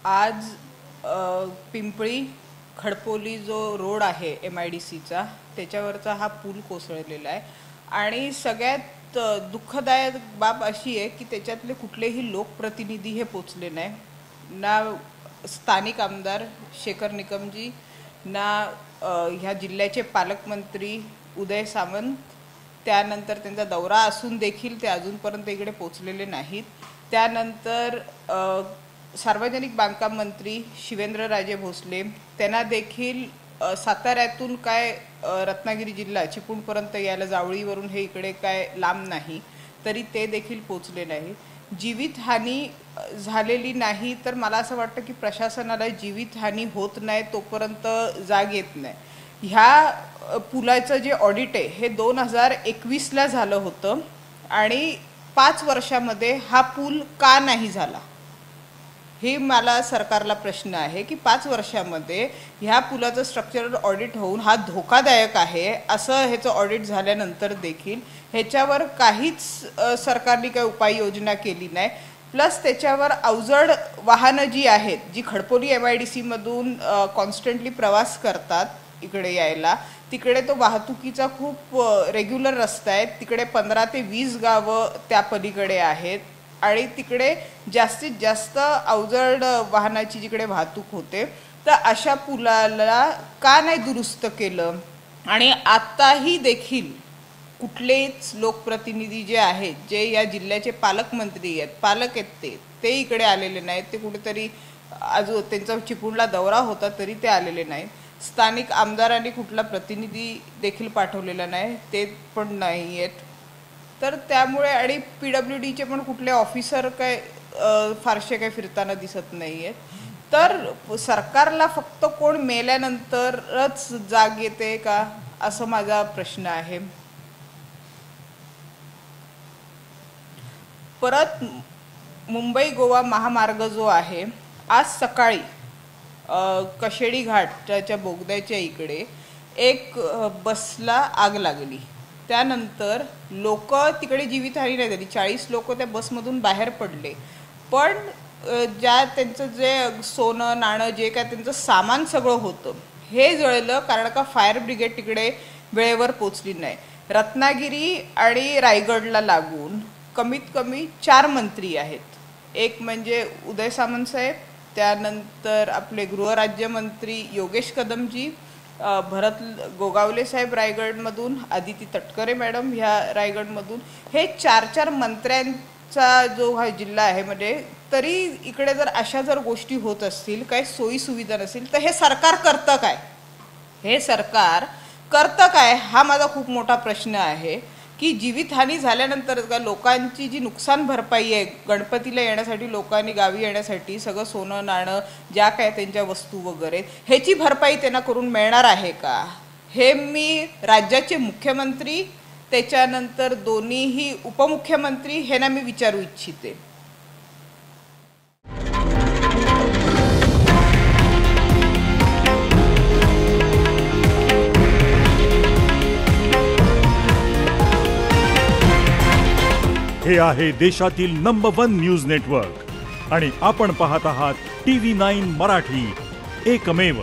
आज पिंपळी खडपोली जो रोड आहे MIDCचा त्याच्यावरचा हा पूल कोसळलेला आहे आणि सगळ्यात दुःखदायक बाब अशी आहे की त्याच्यातले कुठलेही लोकप्रतिनिधी हे पोचले नाही, ना स्थानिक आमदार शेखर निकमजी, ना ह्या जिल्ह्याचे पालकमंत्री उदय सामंत, त्यानंतर त्यांचा दौरा असून देखील ते अजूनपर्यंत इकडे पोचलेले नाहीत। त्यानंतर सार्वजनिक बांधकाम मंत्री शिवेंद्रराजे भोसले त्यांना देखील साताऱ्यातून काय रत्नागिरी जिल्हा चिपळूणपर्यंत यायला जावळीवरून हे इकडे काय लांब नाही, तरी ते देखील पोचले नाही। जीवितहानी झालेली नाही, तर मला असं वाटतं की प्रशासनाला जीवितहानी होत नाही तोपर्यंत जाग येत नाही। ह्या पुलाचं जे ऑडिट आहे हे 2021ला झालं होतं आणि 5 वर्षामध्ये हा पूल का नाही झाला हे मला सरकारला प्रश्न आहे की 5 वर्षामध्ये ह्या पुलाचं स्ट्रक्चरल ऑडिट होऊन हा धोकादायक आहे असं ह्याचं ऑडिट झाल्यानंतर देखील ह्याच्यावर काहीच सरकारने काही उपाययोजना केली नाही। प्लस त्याच्यावर अवजड वाहनं जी आहेत, जी खडपोली MIDC मधून कॉन्स्टंटली प्रवास करतात इकडे यायला, तिकडे तो वाहतुकीचा खूप रेग्युलर रस्ता आहे, तिकडे 15 ते 20 गावं त्या पलीकडे आहेत आणि तिकडे जास्तीत जास्त अवजड वाहनाची जिकडे वाहतूक होते। तर अशा पुलाला का नाही दुरुस्त केलं? आणि आताही देखील कुठलेच लोकप्रतिनिधी जे आहेत, जे या जिल्ह्याचे पालकमंत्री आहेत, पालक आहेत, ते इकडे आलेले नाहीत। ते कुठेतरी अजून त्यांचा चिपळूणला दौरा होता तरी ते आलेले नाहीत। स्थानिक आमदारांनी कुठला प्रतिनिधी देखील पाठवलेला नाही, ते पण नाही आहेत। तर त्यामुळे आणि PWDचे पण कुठले ऑफिसर काय फारसे काय फिरताना दिसत नाही आहेत। तर सरकारला फक्त कोण मेल्यानंतरच जाग येते का, असं माझा प्रश्न आहे। परत मुंबई गोवा महामार्ग जो आहे, आज सकाळी कशेडी घाटाच्या बोगद्याच्या इकडे एक बसला आग लागली। त्यानंतर लोक तिकडे जीवितहानी नाही झाली, 40 लोक त्या बसमधून बाहेर पडले, पण ज्या त्यांचं जे सोनं नाणं जे काय त्यांचं सामान सगळं होतं हे जळलं, कारण का फायर ब्रिगेड तिकडे वेळेवर पोचली नाही। रत्नागिरी आणि रायगडला लागून कमीत कमी 4 मंत्री आहेत, एक म्हणजे उदय सामंत साहेब, त्यानंतर आपले गृहराज्यमंत्री योगेश कदमजी, भरत गोगावले साहेब रायगडमधून, आदिती तटकरे मॅडम ह्या रायगडमधून, हे 4 मंत्र्यांचा जो हा जिल्हा आहे, म्हणजे तरी इकडे जर अशा जर गोष्टी होत असतील, काही सोयी सुविधा नसेल, तर हे सरकार करतं काय? हे सरकार करतं काय हा माझा खूप मोठा प्रश्न आहे की जीवितहानी झाल्यानंतर का लोकांची जी नुकसान भरपाई आहे, गणपतीला येण्यासाठी लोकांनी गावी येण्यासाठी सगळं सोनं नाणं ज्या काय त्यांच्या वस्तू वगैरे ह्याची भरपाई त्यांना करून मिळणार आहे का? हे मी राज्याचे मुख्यमंत्री त्याच्यानंतर दोन्हीही उपमुख्यमंत्री ह्यांना मी विचारू इच्छिते। हे आहे देशातील नंबर 1 न्यूज नेटवर्क आणि आपण पाहत आहात TV9 मराठी, एकमेव।